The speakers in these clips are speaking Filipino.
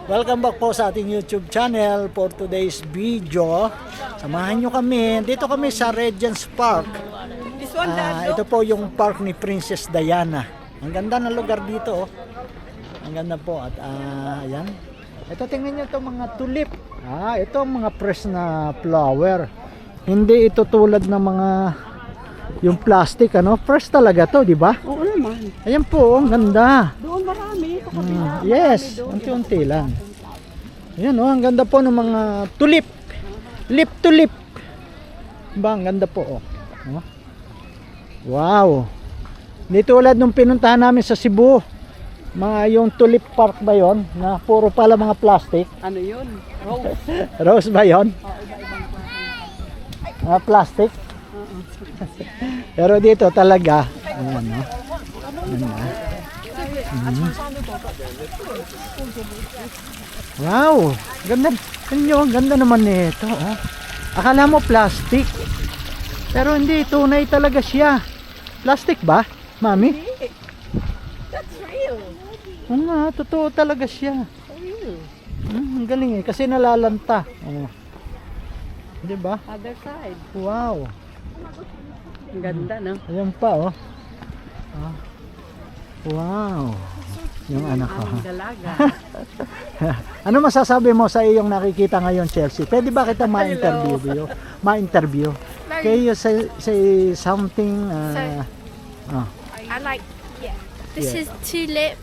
Welcome back po sa ating YouTube channel for today's video. Samahan nyo kami. Dito kami sa Regents Park. Ito po yung park ni Princess Diana. Ang ganda ng lugar dito. Ang ganda po. At ayan. Ito tingnan nyo ito mga tulip. Ito ang mga fresh na flower. Hindi ito tulad ng mga yung plastic, fresh talaga to, di ba? Oo naman. Ayan po, ang ganda. Doon marami. Yes, unti-unti lang. Ayan ang ganda po ng mga tulip. Lip tulip. Diba, ang ganda po. Wow. Hindi tulad nung pinuntahan namin sa Cebu. Yung tulip park ba yon na puro pala mga plastic? Ano yun? Rose. Rose ba yon? Plastic? Pero dito talaga, ayan, Wow, ganda. Ang ganda naman nito, Akala mo plastic. Pero hindi, tunay talaga siya. Plastic ba, Mami? That's real. Oo nga, totoo talaga siya. Real. Ang galing kasi nalalanta. Di ba? Other side. Wow. Ang ganda, no? Ayan pa, Wow. Yung anak ko. Ang dalaga. Ano masasabi mo sa iyong nakikita ngayon, Chelsea? Pwede ba kita ma-interview? Ma-interview? Can you say something? I like, This is tulips.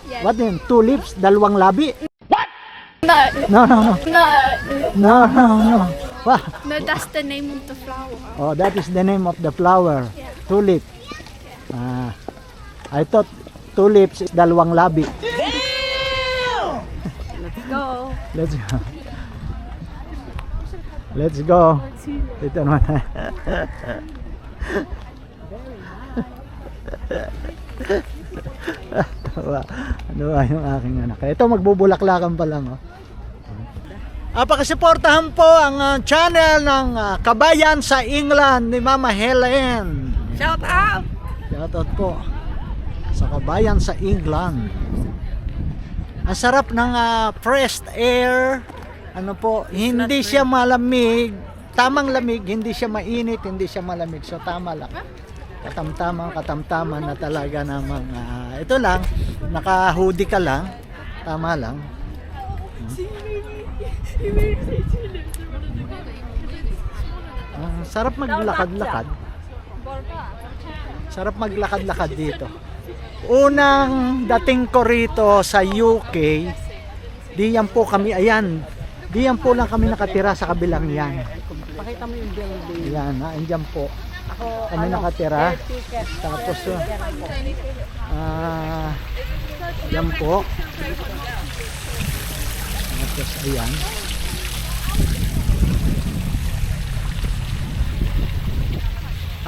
Yeah. What then? Two lips, dalawang labi? No, No. Wow. no, that's the name of the flower. Oh, that is the name of the flower. Yeah. Tulip. I thought tulips is dalawang labi. Let's go. Let's go. Let's go. Ito naman. Ano ba yung aking anak? Ito magbubulaklakan pa lang. Pakisuportahan po ang channel ng Kabayan sa England ni Mama Helen. Shout out! Shoutout po sa Kabayan sa England. Ang sarap ng fresh air. Hindi siya malamig. Tamang lamig, hindi siya mainit, hindi siya malamig. So tama lang. Katamtaman na talaga namang ito lang, naka-hoodie ka lang. Tama lang. Sarap maglakad-lakad. Sarap maglakad-lakad dito. Unang dating ko rito sa UK, diyan po kami, diyan po lang kami nakatira sa kabilang yan. Pakita mo yung building. Yan, andyan po. Kami nakatira. Tapos, yan po. Tapos, ayan.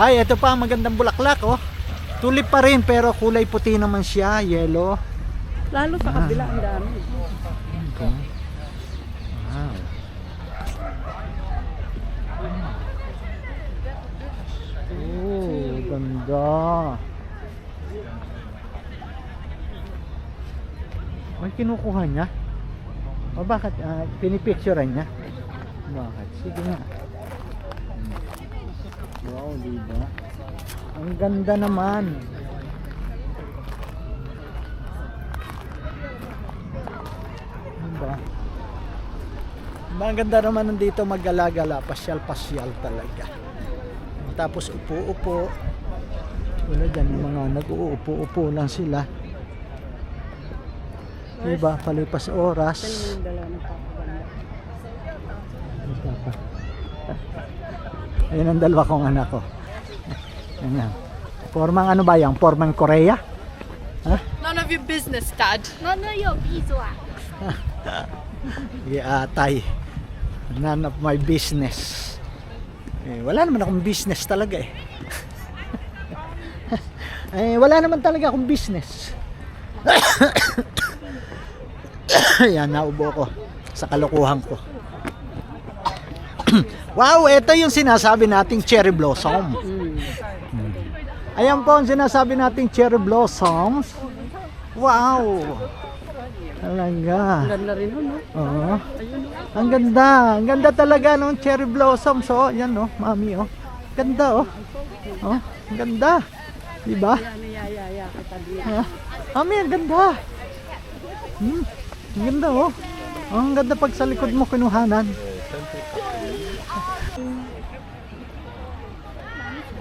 Ay, ito pa, magandang bulaklak, Tulip pa rin, pero kulay puti naman siya, yellow. Lalo sa kabila, ang dami. Okay. Wow. Ganda. May kinukuha niya? O bakit? Pinipicturean niya? Bakit? Sige nga. Wow, diba? Ang ganda naman. Diba? Ang ganda naman nandito mag-gala-gala. Pasyal-pasyal talaga. Tapos upo-upo. Wala dyan, yung mga nag-uupo-upo lang sila. Diba? Palipas oras. Yung dalawa ng papaganda. Ayun ang dalawa kong anak ko. Ayan. Formang ano ba yan? Formang Korea? None of your business, Dad. None of your beeswax. Tay. None of my business. Wala naman akong business talaga wala naman talaga akong business. Yan, naubo ko sa kalokohan ko. Wow, ito yung sinasabi nating cherry blossom. Ayan po ang sinasabi nating cherry blossoms. Wow. Talaga. Ang ganda rin no? Oo. Ayun. Ang ganda. Ang ganda talaga ng cherry blossoms. Oh, yan oh, mami oh. Ganda oh. Oh, ang ganda. Diba? Ya, kita dia. Ah, mami, ang ganda. Ang ganda oh. Oh, ang ganda pag sa likod mo kinuhanan.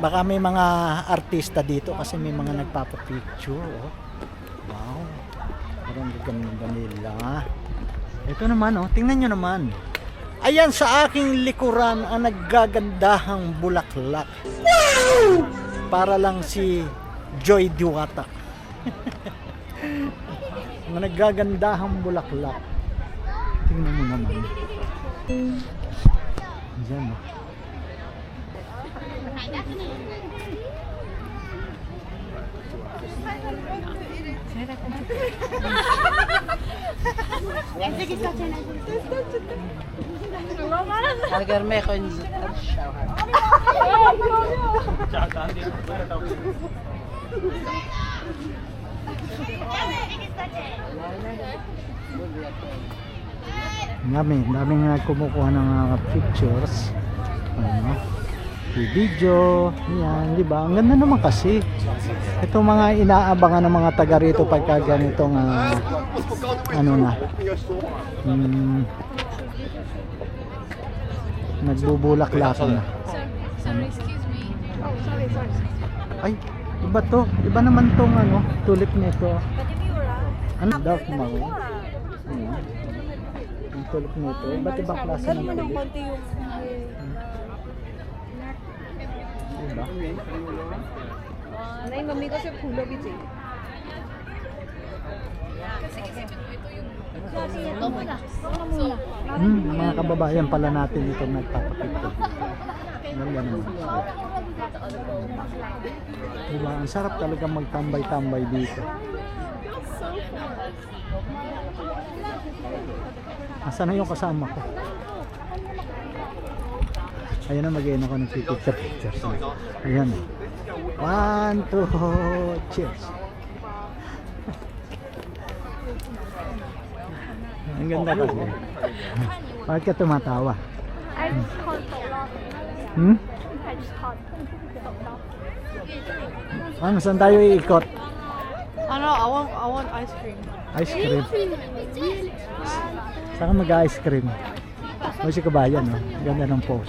Baka may mga artista dito kasi may mga nagpapapicture. Oh. Wow. Parang gaganda nila. Ito naman oh, tingnan nyo naman. Ayan sa aking likuran ang naggagandahang bulaklak. Para lang si Joy Diwata. Ang naggagandahang bulaklak. Tingnan mo naman. Diyan oh. Agar may ko yung Daming kumukuha ng mga pictures. Ano? Video, yan, di ba? Ang ganda naman kasi. Ito mga inaabangan ng mga taga rito pagka ganitong ano na. Nagbubulaklakan na. Sorry, excuse me. Oh, sorry. Ay, iba to. Iba naman tong ano, tulip nito. Ano? Dark maroon. Ayan. Ang tulip nito. Iba't ibang klase ng tulip. Diba? नहीं मम्मी को सिर्फ फूलों भी चाहिए Mga kababayan pala natin dito nagpapapicture. Ganda naman. Diba? Ang sarap talaga magtambay-tambay dito. Asan na yung kasama ko? Ayan na, mag-iin ako ng picture. Ayan. 1, 2, cheers. Ang ganda kasi. Bakit ka tumatawa? I just can't stop laughing. Hmm? I just can't stop laughing. Ano, saan tayo iikot? I want ice cream. Ice cream. Saan ka mag-ice cream? O si kabayan, no? Ganda ng pose.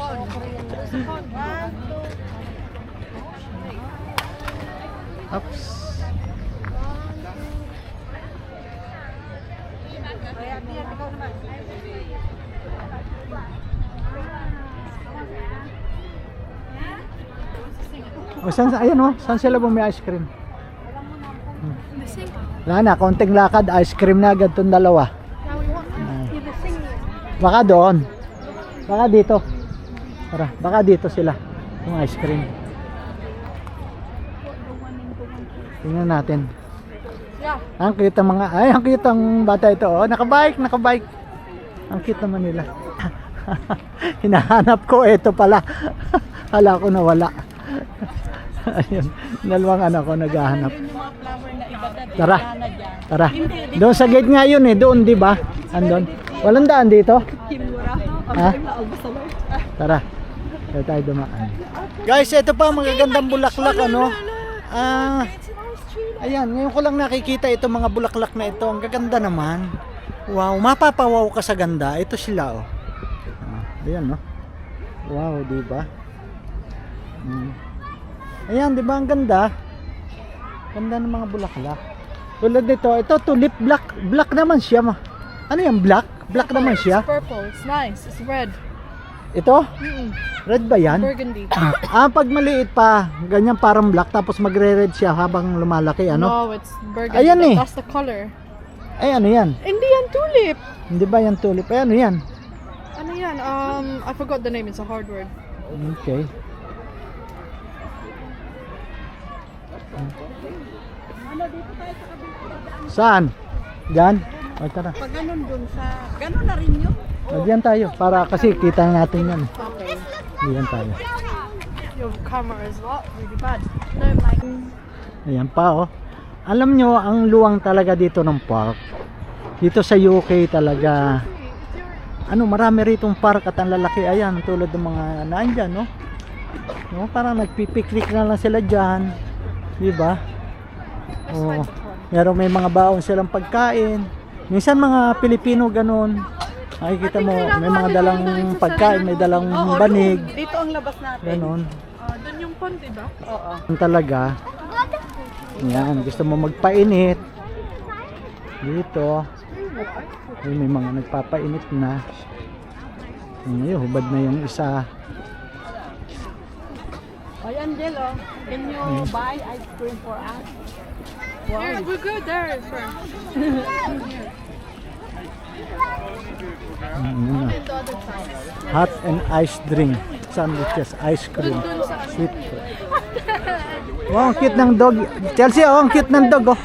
Oops. O saan, ayan o, saan sila bumi ice cream? Wala na, konting lakad, ice cream na agad itong dalawa. Baka doon. Baka dito. Tara, baka dito sila. Yung ice cream. Tingnan natin. Ang cute ang mga, ay ang cute ang bata ito. Oh, nakabike. Ang cute naman nila. Hinahanap ko, ito pala. Hala ko nawala. Ayun, dalawang anak ko naghahanap. Tara. Doon sa gate nga yun eh, doon di ba? Andon. Walang daan dito. Ha? Tara. Dito tayo dumaan. Guys, ito pa magagandang bulaklak ano. Ayan, ngayon ko lang nakikita itong mga bulaklak na ito. Ang gaganda naman. Wow, mapapawaw ka sa ganda. Ito sila oh. Ayan no. Wow, di ba? Ayan, di ba ang ganda? Ganda ng mga bulaklak. Tulad nito, ito tulip black. Black naman siya. Ano yan, black? Black naman siya. It's purple. It's nice. It's red. Ito? Red ba yan? Burgundy. Pag maliit pa, ganyan parang black, tapos magre-red siya habang lumalaki, ano? No, it's burgundy. Ayan eh. That's the color. Ay, ano yan? Hindi yan tulip. Hindi ba yan tulip? Ay, ano yan? Ano yan? I forgot the name. It's a hard word. Okay. Saan? Diyan? O, tara. Pag ganun dun sa... Ganun na rin yun. O, diyan tayo. Para kasi kita natin yan. Okay. Diyan tayo. Your camera is what? Really bad. No, like, Ayan pa, oh. Alam nyo, ang luwang talaga dito ng park. Dito sa UK talaga, ano, marami ritong park at ang lalaki, ayan, tulad ng mga nandyan, no? No, parang nagpipiknik na lang sila dyan, di ba? Oh, meron may mga baon silang pagkain. Minsan mga Pilipino ganun. Makikita mo, may mga dalang pagkain, may dalang banig. Dito ang labas natin. Ganun. Doon yung pond, diba? Oo. Talaga. Yan, gusto mo magpainit. Dito. Ay, may mga nagpapainit na. Ngayon, hubad na yung isa. Ay, Angelo, can you buy ice cream for us? Here, we go there first. Ano na. And the other side. Hot and ice drink. Sandwiches, ice cream. Sweet fruit. Wow, ang cute ng dog. Chelsea, oh, ang cute ng dog, oh.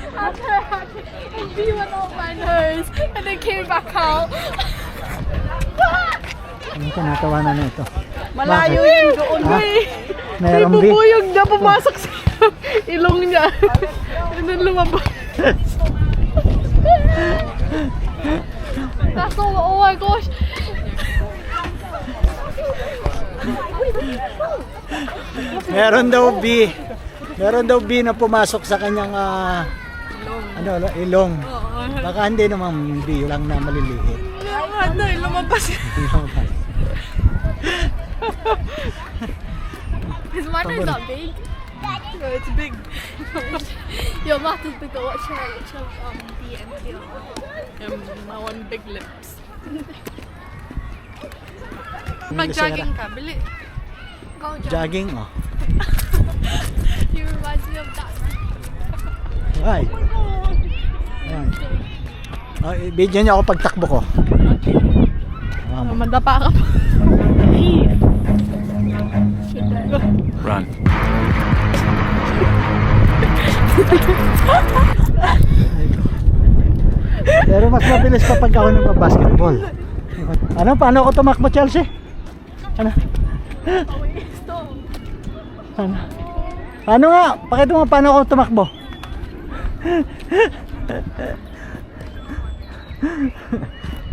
And bee went off my nose and then came back out. Ano ito, natawanan na ito. Malayo yung doon. Ha? May Meron B. bubuyog na pumasok sa ilong niya. And then lumabas. That's all. Oh my gosh. Meron daw B na pumasok sa kanyang ilong. Baka hindi naman B lang na maliliit. Lumabas. His mouth is not big. No, it's big. Your mouth is bigger. What's your BMT? My one big lips. Mag-jogging ka, bili. Go jog. Jogging, oh. He reminds me of that. Ay. Ayan. Oh, video niyo ako pagtakbo ko. Mandapa ka pa. Run. Pero mas mabilis pa pag ako nagpa-basketball. Ano, paano ako tumakbo, Chelsea? Ano? Ano? Paano nga? Pakita mo paano ako tumakbo.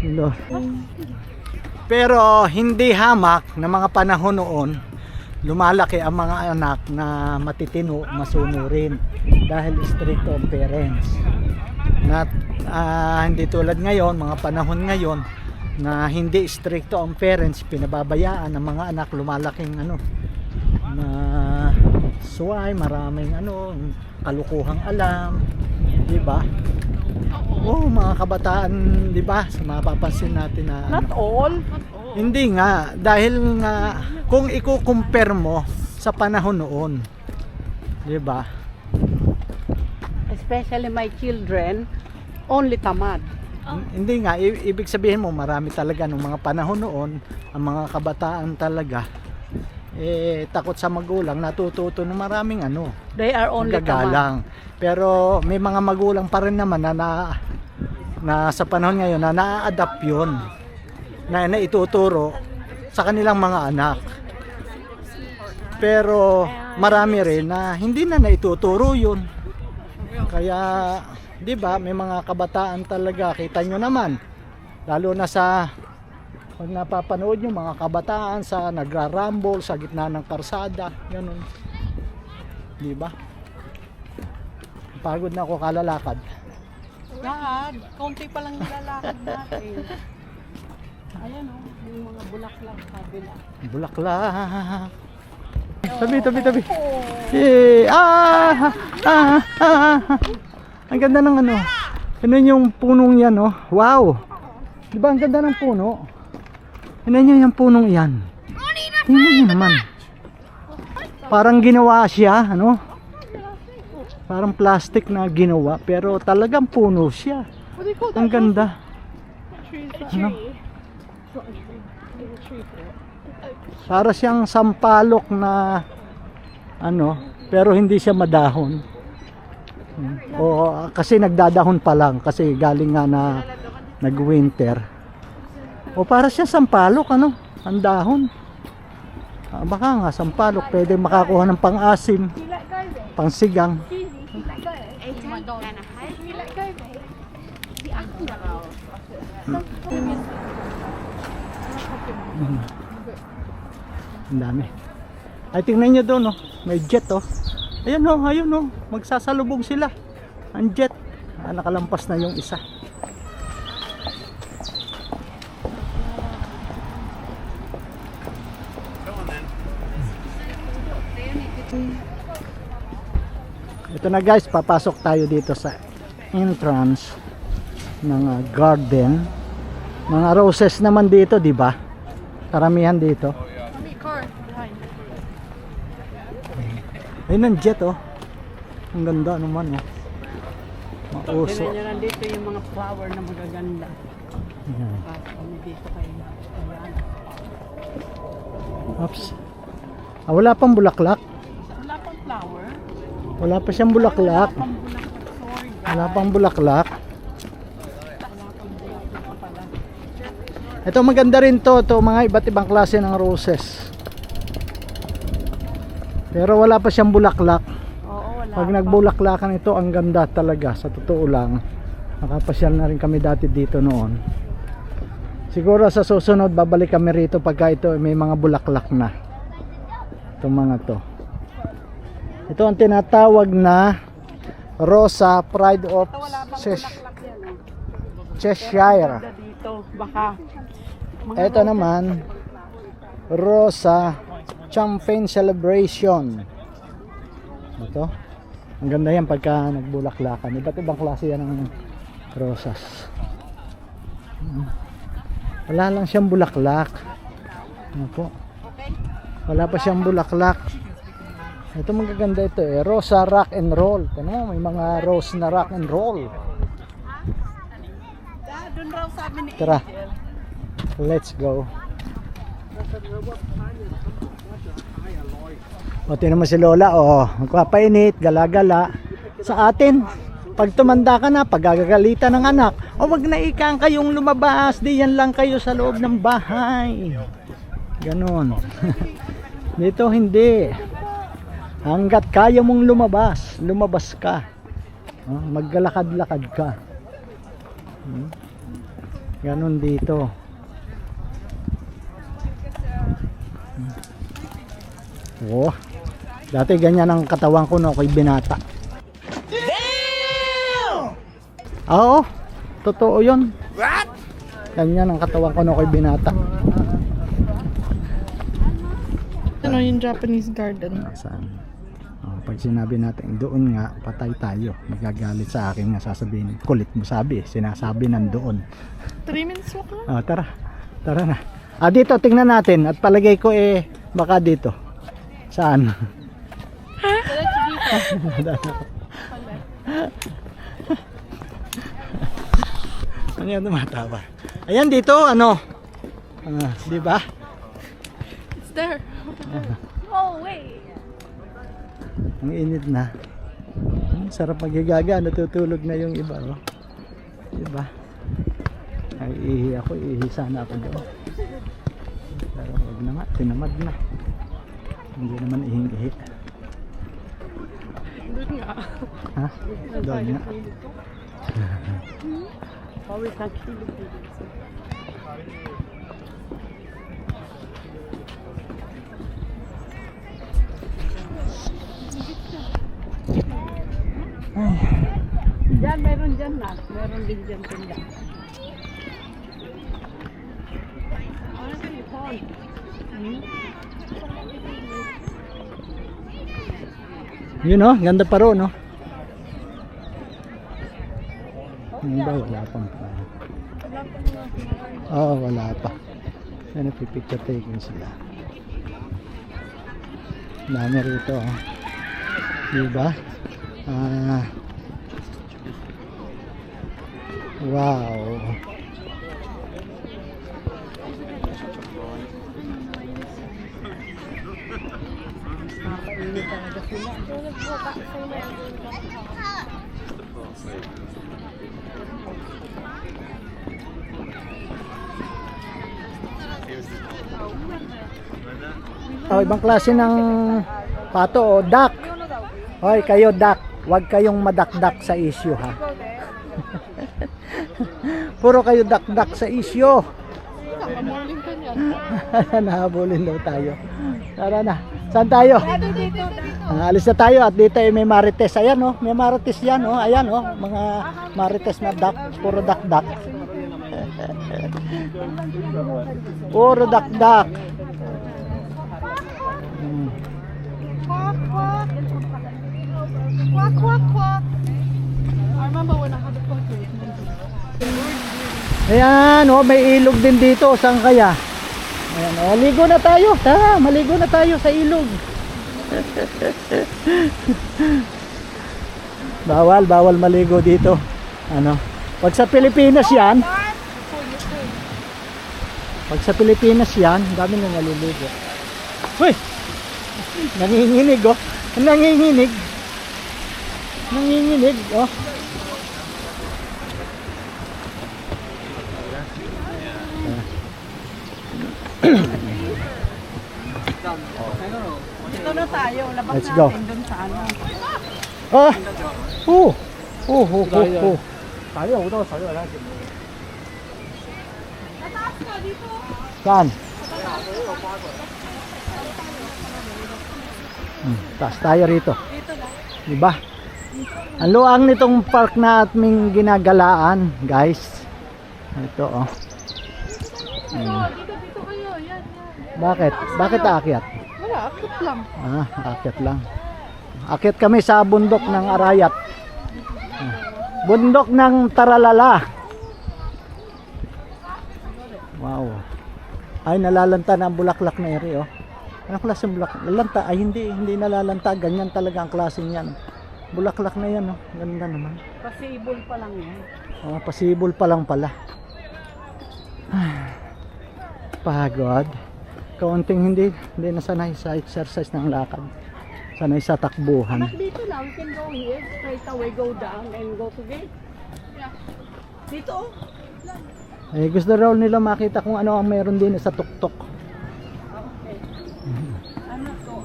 Lord. Pero hindi hamak na mga panahon noon, lumalaki ang mga anak na matitino, masunurin dahil strict ang parents. Na hindi tulad ngayon, mga panahon ngayon na hindi stricto ang parents, pinababayaan ng mga anak, lumalaking na suway, maraming kalukuhang alam, di ba? Oh, mga kabataan, di ba? Mapapansin natin na Not all. hindi nga, dahil nga kung i-compare mo sa panahon noon, di ba? Especially my children, only tamad. Hindi nga, ibig sabihin mo marami talaga nung mga panahon noon, ang mga kabataan talaga takot sa magulang, natututo ng maraming They are only tamad. gagalang. Pero may mga magulang pa rin naman na sa panahon ngayon na na-adapt yun, na ituturo sa kanilang mga anak. Pero marami rin na hindi na naituturo yun. Kaya, di ba, may mga kabataan talaga, kita nyo naman, lalo na sa pag napapanood nyo mga kabataan sa nagra-rumble sa gitna ng karsada, ganun, di ba? Pagod na ako kalalakad. Lakad, konti pa lang nilalakad natin. Ayan o, yung mga bulaklak kabila. Bulaklak. Tabi. Ang ganda ng ano yung punong yan, oh. Wow. Di ba ang ganda ng puno? Ano yung punong yan? Tingnan nyo naman. Parang ginawa siya, parang plastic na ginawa, pero talagang puno siya. What do you call that? Ang ganda. Ano? Para siyang sampalok na pero hindi siya madahon. O kasi nagdadahon pa lang kasi galing nga na nag-winter. O para siyang sampalok, ang dahon. Baka nga sampalok, pwede makakuha ng pang-asim, pang-sigang. Ang dami. Ay, tingnan nyo doon, oh. May jet, oh. Ayun, oh, ayun, oh. Magsasalubong sila. Ang jet. Nakalampas na yung isa. Ito na guys, papasok tayo dito sa entrance ng garden. Mga roses naman dito, di ba? Karamihan dito. Mommy, car behind. Ayun ang jet, oh. Ang ganda naman, oh. Mauso. Tignan nyo nandito yung mga flower na magaganda. Ayan. Kami dito kayo. Oops. Wala pang bulaklak. Wala pang flower. Wala pa siyang bulaklak. Wala pang bulaklak. Sorry. Wala pang bulaklak. Wala pang bulaklak pa pala. Ito maganda rin to, mga iba't ibang klase ng roses. Pero wala pa siyang bulaklak. Oo, wala. Pag nagbulaklakan ito, ang ganda talaga. Sa totoo lang, nakapasyal na rin kami dati dito noon. Siguro sa susunod, babalik kami rito pagka ito may mga bulaklak na. Itong mga to. Ito ang tinatawag na Rosa Pride of Cheshire. Ganda dito. Baka. Ito naman, Rosa Champagne Celebration. Ito. Ang ganda yan pagka nagbulaklakan. Iba't ibang klase yan ng rosas. Wala lang siyang bulaklak. Ano po? Wala pa siyang bulaklak. Ito magaganda ito eh. Rosa Rock and Roll. Ano, may mga rose na rock and roll. Doon raw sabi ni Tara. Let's go. O, tinan mo si Lola, oh, magpapainit, gala-gala. Sa atin, pag tumanda ka na, pagagalitan ng anak, o wag na ikang kayong lumabas, di yan lang kayo sa loob ng bahay. Ganon. Dito hindi. Hanggat kaya mong lumabas, lumabas ka. Maggalakad-lakad ka. Ganon dito. Oh. Dati ganyan ang katawan ko no, ako'y binata. Damn! Oo, totoo yun. What? Ganyan ang katawan ko no, ako'y binata. Ano yung Japanese garden? Saan? Oh, pag sinabi natin doon nga, patay tayo. Magagalit sa akin nga, sasabihin, kulit mo sabi, sinasabi nandoon. 3 minutes walk lang? Tara, tara na. Dito, tingnan natin. At palagay ko baka dito. Saan? Ano yung tumatawa? Ayan dito, ano? Di ba? It's there. Oh, wait. Ang init na. Sarap magigaga, natutulog na yung iba, oh. Di ba? Ay, ihi ako, ihi sana ako doon. Pero huwag na nga, tinamad na. Hindi naman ihing-ihi. Doon nga. Ha? Doon nga. Pawis ang kilog dito. Diyan, meron dyan na. Meron din dyan tinda. Ano ba yung phone? Yun oh, ganda pa ron, no? Yung ba, wala pang pa. Oo, wala pa. Yan, pipicture taking sila. Dami rito, oh. Diba? Wow. Oh, ibang klase ng pato o duck. Hoy, kayo duck, huwag kayong madakdak sa issue ha. Puro kayo dak-dak sa isyo. Nakamuling ka niyan. Nahabulin daw tayo. Tara na. Saan tayo? Alis na tayo at dito ay may marites. Ayan oh, may marites yan oh. Ayan oh, mga marites na dak, puro dak-dak. Puro dak-dak. Quack, quack. Quack, quack, quack. I remember when I had a puppy. Ayan oh, may ilog din dito. Saan kaya? Ayan oh, ligo na tayo. Tara, maligo na tayo sa ilog. Bawal maligo dito. Ano? Pag sa Pilipinas yan, dami na naliligo. Uy! Nanginginig oh. Nanginginig oh. Dito na tayo. Labas Let's go. natin dun sa ano. Ah! Saan? Taas tayo rito. Diba? Ang luang nitong park na aming ginagalaan, guys. Ito oh. Dito kayo. Yan. Bakit? Bakit aakyat? Wala, akit lang. Aakyat lang. Aakyat kami sa bundok ng Arayat. Bundok ng Taralala. Wow. Ay, nalalanta na ang bulaklak na eri, oh. Anong klaseng bulaklak? Lalanta? Ay, hindi nalalanta. Ganyan talaga ang klaseng yan. Bulaklak na yan, oh. Ganda naman. Pasibol pa lang yan. Oh, pasibol pa lang pala. Pagod. Kaunting hindi na sanay sa exercise ng lakad. Sanay sa takbuhan. Anak, dito lang. We can go here. Straight away, go down and go to gate. Dito. Eh, gusto raw nila makita kung ano ang meron din sa tuktok. Okay. Anak ko,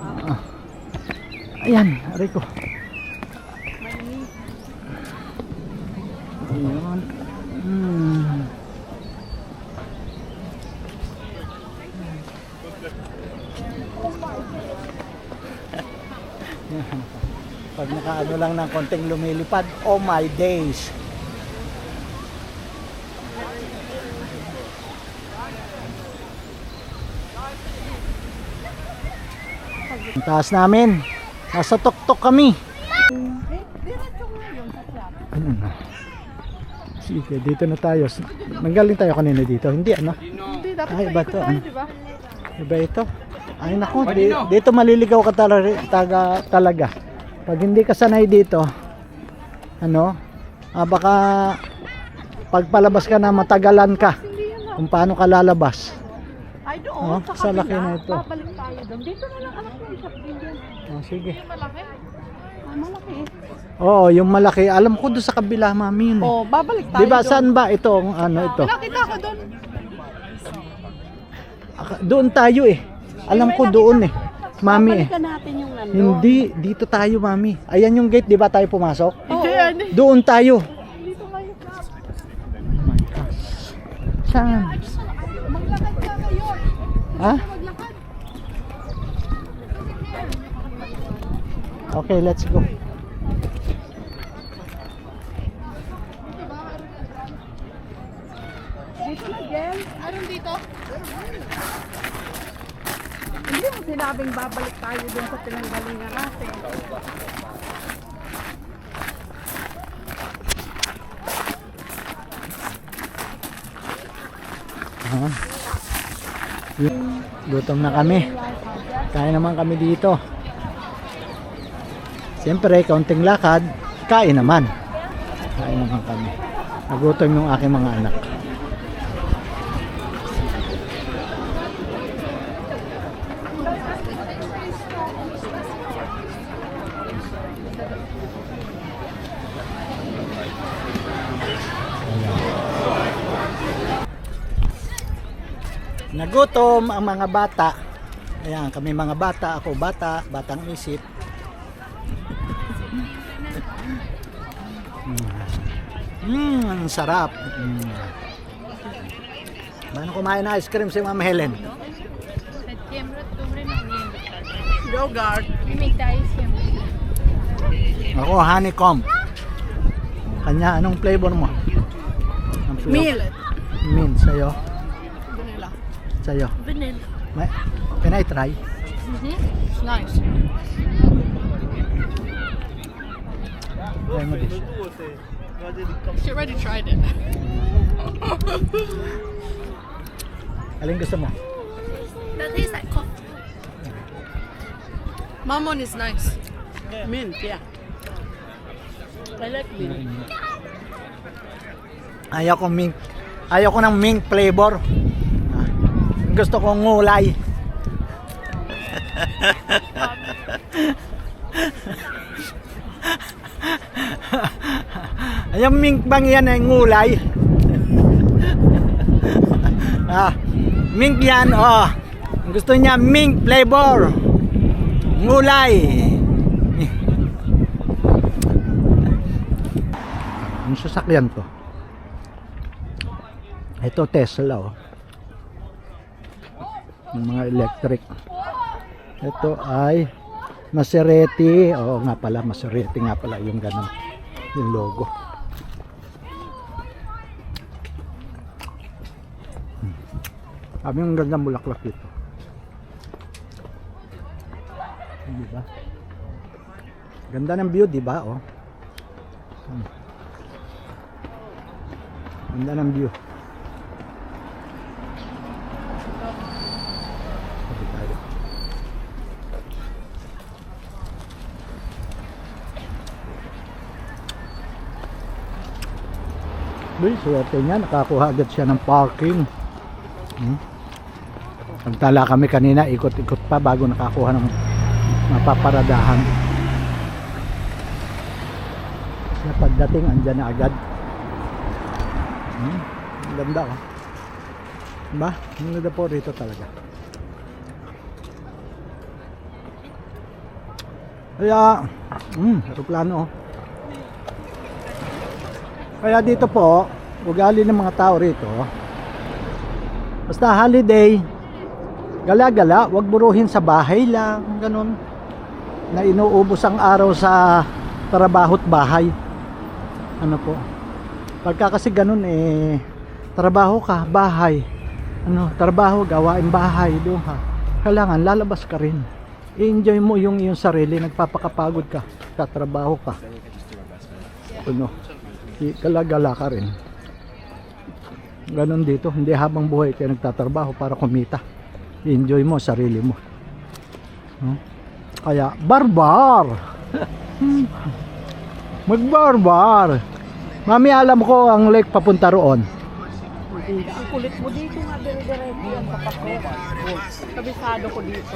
Ayan, Rico. Ayan. Pag nakaano lang ng konting lumilipad, oh my days. Ang taas namin. Nasa tuktok kami. Ano na? Sige, dito na tayo. Nanggaling tayo kanina dito. Hindi ano? Hindi, dapat Ay, iba paikot to, tayo, ano? di ba? Iba ito. Ay naku, dito maliligaw ka talaga. Pag hindi ka sanay dito, ano, baka pagpalabas ka na matagalan ka kung paano ka lalabas. Ay, doon. Sa laki na ito. Babalik tayo doon. Dito na lang anak mo. Isa din. Sige. Malaki. Malaki. Oo, yung malaki. Alam ko doon sa kabila, mami yun. Oh, babalik tayo. Di ba, doon. saan ba ito? Ano ito? Nakita ko doon. Doon tayo eh. Alam ko doon eh. Mami eh. Babalikan natin yung nandun. Hindi, dito tayo, mami. Ayan yung gate, di ba tayo pumasok? Hindi yan. Doon tayo. Dito kayo. Oh my gosh. Saan? Maglakad ka ngayon. Ha? Maglakad. Okay, let's go. Dito na, Jen. Meron dito. Hindi mo sinabing babalik tayo dun sa pinanggalingan natin. Gutom na kami. Kain naman kami dito. Siyempre, kaunting lakad, kain naman. Kain naman kami. Nagutom yung aking mga anak. Nagutom ang mga bata. Ayan, kami mga bata, ako bata, batang isip. Ang sarap. Paano kumain ng ice cream si Ma'am Helen? Septiembre, octubre, noviembre. Yogurt. We make the ice cream. Ako, honeycomb. Kanya, anong flavor mo? Ang flavor? Milk. Mint, sa'yo? Vanilla. Sa'yo? Vanilla. Can I try? It's nice. Try mo this. She already tried it. Alin gusto mo? That tastes like coffee. Mom one is nice. Mint, yeah. I like mint. Ayaw ko mink. Ayaw ko ng mink flavor. Gusto ko ngulay. Yung mink bang yan ay ngulay? Mink yan, oh. Gusto niya mink flavor. Ngulay. Ang sasakyan to. Ito Tesla, oh. Yung mga electric. Ito ay Maserati. Oo nga pala, Maserati nga pala yung ganun. Yung logo. Sabi yung gandang bulaklak dito. Diba? Ganda ng view, diba? Oh. Ganda ng view. Sabi tayo. Uy, swerte niya. Nakakuha agad siya ng parking. Nagtala kami kanina, ikot-ikot pa bago nakakuha ng mapaparadahan. Kaya pagdating, andyan na agad. Ang ganda, oh. Diba? Ang ganda po rito talaga. Kaya, aeroplano, oh. Kaya dito po, ugali ng mga tao rito, basta holiday, gala-gala, wag buruhin sa bahay lang, ganun. Na inuubos ang araw sa trabaho't bahay. Ano po? Pagka kasi ganun trabaho ka, bahay. Trabaho, gawain bahay, doon ka. Kailangan lalabas ka rin. I-enjoy mo yung iyong sarili, nagpapakapagod ka, tatrabaho ka. Gala-gala ka rin. Ganon dito, hindi habang buhay kayo nagtatrabaho para kumita. I-enjoy mo sarili mo. Kaya barbar. Magbarbar. Mami, alam ko ang lake papunta roon. Ang kulit mo dito nga, dire-diretso yan sa pako. Kabisado ko dito.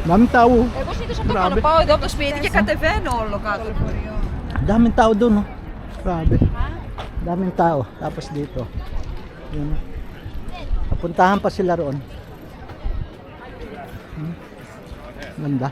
Daming tao. Εγώ συνήθως αυτό Grabe. κάνω. Πάω εδώ από το σπίτι και κατεβαίνω όλο κάτω. Daming tao doon, no? Grabe. Daming tao. Tapos dito. Yun. Papuntahan pa sila roon. Ganda.